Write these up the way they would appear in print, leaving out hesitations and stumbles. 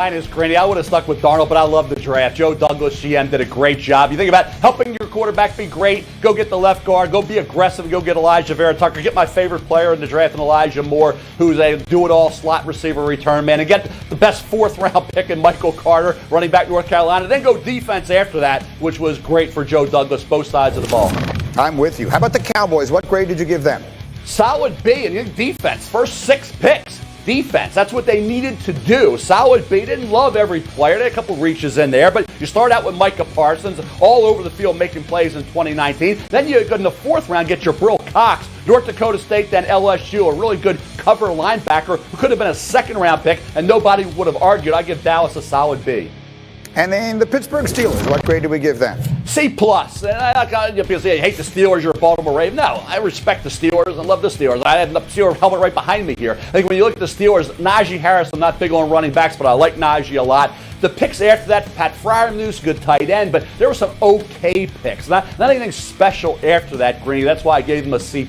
Mine is Granny. I would have stuck with Darnold, but I love the draft. Joe Douglas, GM, did a great job. You think about helping your quarterback be great, go get the left guard, go be aggressive, go get Elijah Vera Tucker, get my favorite player in the draft, and Elijah Moore, who's a do-it-all slot receiver return man, and get the best fourth-round pick in Michael Carter, running back North Carolina, then go defense after that, which was great for Joe Douglas, both sides of the ball. I'm with you. How about the Cowboys? What grade did you give them? Solid B, and defense, first 6 picks. Defense, that's what they needed to do. Solid B. Didn't love every player. They had a couple reaches in there, but you start out with Micah Parsons all over the field making plays in 2019. Then you go in the 4th round, get your Brill Cox, North Dakota State, then LSU, a really good cover linebacker who could have been a 2nd-round pick, and nobody would have argued. I give Dallas a solid B. And then the Pittsburgh Steelers, what grade do we give them? C+. And people say, I hate the Steelers, you're a Baltimore Raven. No, I respect the Steelers and love the Steelers. I have the Steelers helmet right behind me here. I think when you look at the Steelers, Najee Harris, I'm not big on running backs, but I like Najee a lot. The picks after that, Pat Freiermuth, good tight end, but there were some okay picks. Not anything special after that, Greeny. That's why I gave them a C+.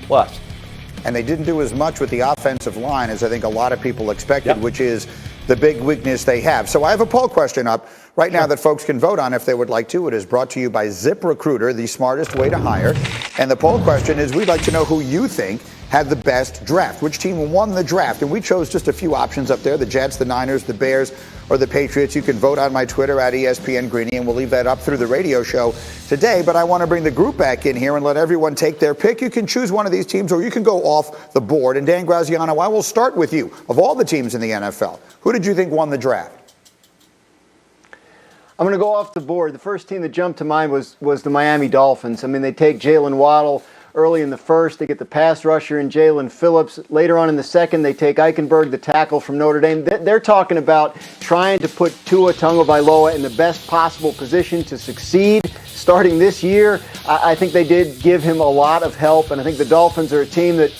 And they didn't do as much with the offensive line as I think a lot of people expected, which is the big weakness they have. So I have a poll question up right now that folks can vote on if they would like to. It is brought to you by ZipRecruiter, the smartest way to hire. And the poll question is, we'd like to know who you think had the best draft. Which team won the draft? And we chose just a few options up there, the Jets, the Niners, the Bears, or the Patriots. You can vote on my Twitter at ESPN Greeny, and we'll leave that up through the radio show today. But I want to bring the group back in here and let everyone take their pick. You can choose one of these teams, or you can go off the board. And Dan Graziano, I will start with you. Of all the teams in the NFL, who did you think won the draft? I'm going to go off the board. The first team that jumped to mind was the Miami Dolphins. I mean, they take Jalen Waddle early in the first. They get the pass rusher in Jalen Phillips. Later on in the second, they take Eichenberg, the tackle from Notre Dame. They're talking about trying to put Tua Tagovailoa in the best possible position to succeed starting this year. I think they did give him a lot of help, and I think the Dolphins are a team that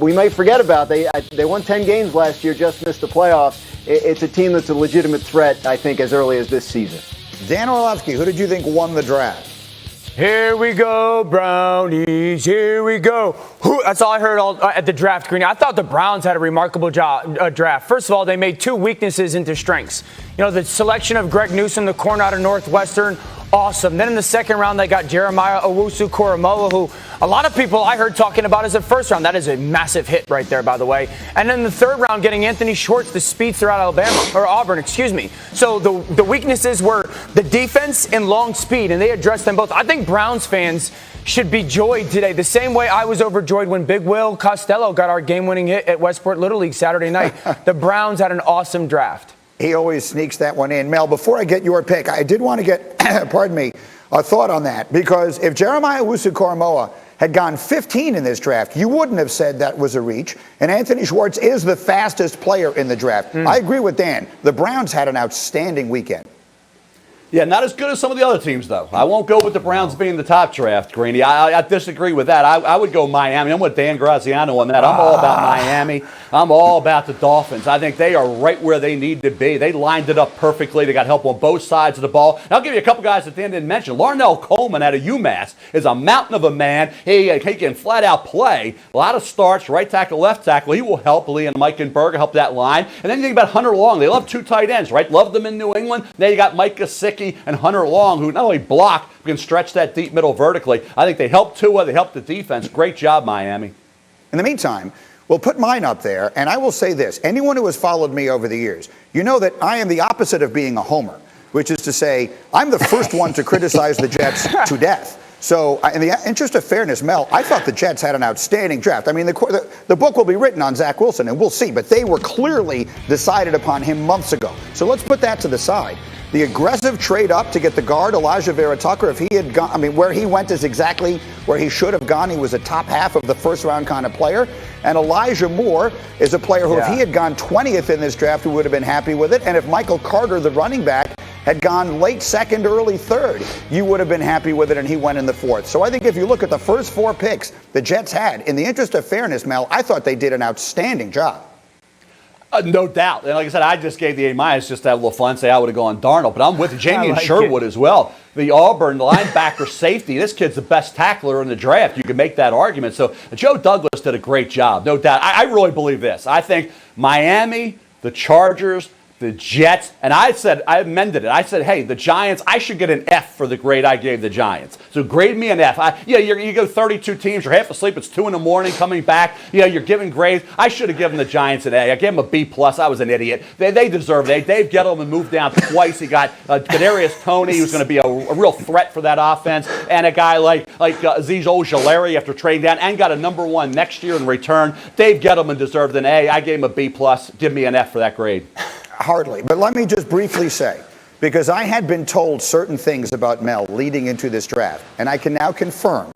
we might forget about. They won 10 games last year, just missed the playoffs. It's a team that's a legitimate threat, I think, as early as this season. Dan Orlovsky, who did you think won the draft? Here we go, Brownies. Here we go. That's all I heard at the draft, Greeny. I thought the Browns had a remarkable draft. First of all, they made 2 weaknesses into strengths. You know, the selection of Greg Newsome, the corner out of Northwestern, awesome. Then in the 2nd round, they got Jeremiah Owusu-Koramoah, who a lot of people I heard talking about as a 1st round. That is a massive hit right there, by the way. And then the 3rd round, getting Anthony Schwartz, the speedster out of Auburn. So the weaknesses were the defense and long speed, and they addressed them both. I think Browns fans should be joyed today, the same way I was overjoyed when Big Will Costello got our game-winning hit at Westport Little League Saturday night. The Browns had an awesome draft. He always sneaks that one in. Mel, before I get your pick, I did want to get, pardon me, a thought on that. Because if Jeremiah Owusu-Koramoah had gone 15 in this draft, you wouldn't have said that was a reach. And Anthony Schwartz is the fastest player in the draft. I agree with Dan. The Browns had an outstanding weekend. Yeah, not as good as some of the other teams, though. I won't go with the Browns being the top draft, Greeny. I disagree with that. I would go Miami. I'm with Dan Graziano on that. I'm all about Miami. I'm all about the Dolphins. I think they are right where they need to be. They lined it up perfectly. They got help on both sides of the ball. And I'll give you a couple guys that Dan didn't mention. Larnell Coleman out of UMass is a mountain of a man. He can flat out play. A lot of starts, right tackle, left tackle. He will help Lee and Eichenberg help that line. And then you think about Hunter Long. They love 2 tight ends, right? Love them in New England. Now you got Mike Gesicki and Hunter Long, who not only block, but can stretch that deep middle vertically. I think they helped Tua. They helped the defense. Great job, Miami. In the meantime, we'll put mine up there, and I will say this. Anyone who has followed me over the years, you know that I am the opposite of being a homer, which is to say I'm the first one to criticize the Jets to death. So in the interest of fairness, Mel, I thought the Jets had an outstanding draft. I mean, the book will be written on Zach Wilson, and we'll see, but they were clearly decided upon him months ago. So let's put that to the side. The aggressive trade up to get the guard, Elijah Vera Tucker, if he had gone, I mean, where he went is exactly where he should have gone. He was a top half of the 1st round kind of player. And Elijah Moore is a player who, if he had gone 20th in this draft, we would have been happy with it. And if Michael Carter, the running back, had gone late 2nd, early 3rd, you would have been happy with it, and he went in the 4th. So I think if you look at the first 4 picks the Jets had, in the interest of fairness, Mel, I thought they did an outstanding job. No doubt. And like I said, I just gave the A- just to have a little fun, say I would have gone Darnold. But I'm with Jamie Sherwood as well. The Auburn linebacker safety. This kid's the best tackler in the draft. You can make that argument. So Joe Douglas did a great job, no doubt. I really believe this. I think Miami, the Chargers, the Jets, and I amended it. I said, hey, the Giants, I should get an F for the grade I gave the Giants. So grade me an F. You go 32 teams, you're half asleep, it's 2 in the morning, coming back, you're giving grades. I should have given the Giants an A. I gave them a B+. I was an idiot. They deserve it. Dave Gettleman moved down twice. He got Kadarius Toney, who's going to be a real threat for that offense, and a guy like Azeez Ojulari after trading down, and got a #1 next year in return. Dave Gettleman deserved an A. I gave him a B+. Give me an F for that grade. Hardly. But let me just briefly say, because I had been told certain things about Mel leading into this draft, and I can now confirm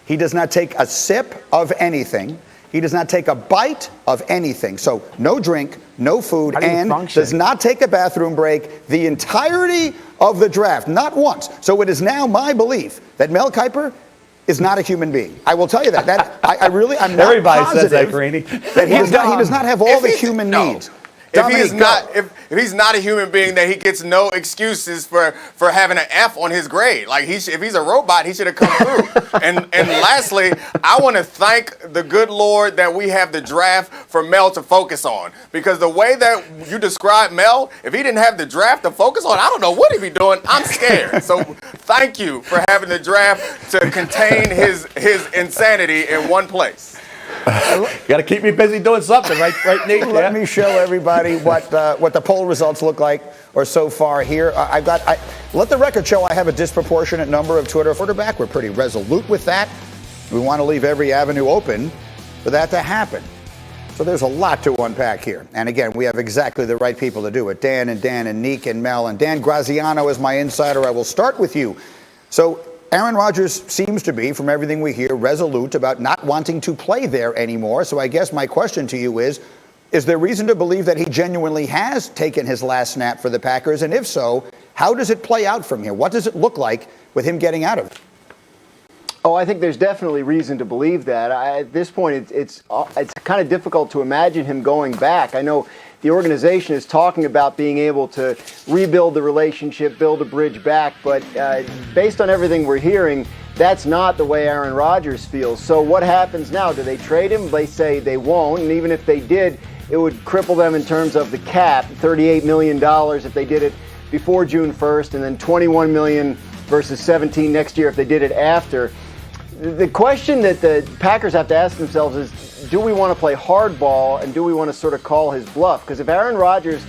he does not take a sip of anything. He does not take a bite of anything. So no drink, no food, and does not take a bathroom break the entirety of the draft, not once. So it is now my belief that Mel Kiper is not a human being. I will tell you that. I'm not Everybody positive says that, Greeny. That he does not have all the human needs. If he's not a human being, then he gets no excuses for having an F on his grade. Like if he's a robot, he should have come through. and lastly, I want to thank the good Lord that we have the draft for Mel to focus on, because the way that you describe Mel, if he didn't have the draft to focus on, I don't know what he'd be doing. I'm scared. So thank you for having the draft to contain his insanity in one place. Got to keep me busy doing something, right, Nate? Let me show everybody what the poll results look like, or so far here. Let the record show I have a disproportionate number of Twitter quarterback. We're pretty resolute with that. We want to leave every avenue open for that to happen. So there's a lot to unpack here. And again, we have exactly the right people to do it. Dan and Neek and Mel, and Dan Graziano is my insider. I will start with you. So Aaron Rodgers seems to be, from everything we hear, resolute about not wanting to play there anymore. So I guess my question to you is there reason to believe that he genuinely has taken his last snap for the Packers? And if so, how does it play out from here? What does it look like with him getting out of it? Oh, I think there's definitely reason to believe that. At this point, it's kind of difficult to imagine him going back. I know the organization is talking about being able to rebuild the relationship, build a bridge back, but based on everything we're hearing, that's not the way Aaron Rodgers feels. So what happens now? Do they trade him? They say they won't, and even if they did, it would cripple them in terms of the cap, $38 million if they did it before June 1st, and then $21 million versus $17 next year if they did it after. The question that the Packers have to ask themselves is, do we want to play hardball, and do we want to sort of call his bluff? Because if Aaron Rodgers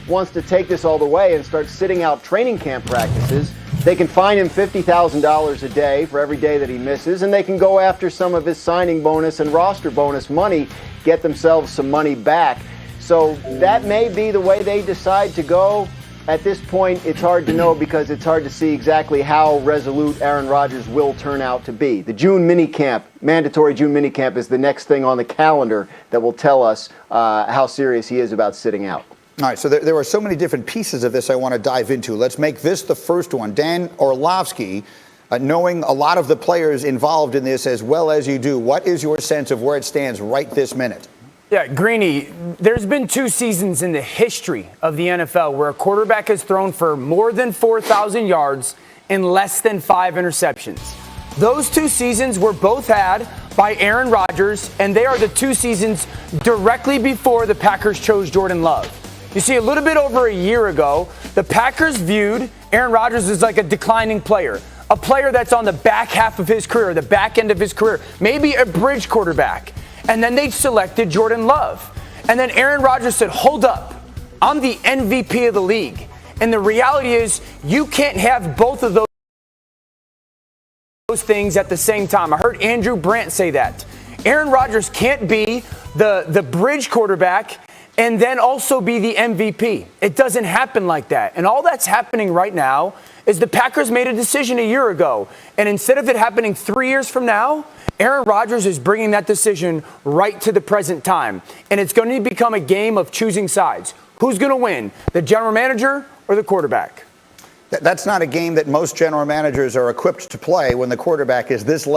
wants to take this all the way and start sitting out training camp practices, they can fine him $50,000 a day for every day that he misses, and they can go after some of his signing bonus and roster bonus money, get themselves some money back. So that may be the way they decide to go. At this point, it's hard to know, because it's hard to see exactly how resolute Aaron Rodgers will turn out to be. The June minicamp, mandatory June minicamp, is the next thing on the calendar that will tell us how serious he is about sitting out. All right, so there are so many different pieces of this I want to dive into. Let's make this the first one. Dan Orlovsky, knowing a lot of the players involved in this as well as you do, what is your sense of where it stands right this minute? Yeah, Greeny, there's been 2 seasons in the history of the NFL where a quarterback has thrown for more than 4,000 yards and less than 5 interceptions. Those 2 seasons were both had by Aaron Rodgers, and they are the 2 seasons directly before the Packers chose Jordan Love. You see, a little bit over a year ago, the Packers viewed Aaron Rodgers as like a declining player, a player that's on the back half of his career, the back end of his career, maybe a bridge quarterback. And then they selected Jordan Love. And then Aaron Rodgers said, hold up, I'm the MVP of the league. And the reality is, you can't have both of those things at the same time. I heard Andrew Brandt say that. Aaron Rodgers can't be the bridge quarterback and then also be the MVP. It doesn't happen like that. And all that's happening right now is the Packers made a decision a year ago. And instead of it happening 3 years from now, Aaron Rodgers is bringing that decision right to the present time. And it's going to become a game of choosing sides. Who's going to win, the general manager or the quarterback? That's not a game that most general managers are equipped to play when the quarterback is this level.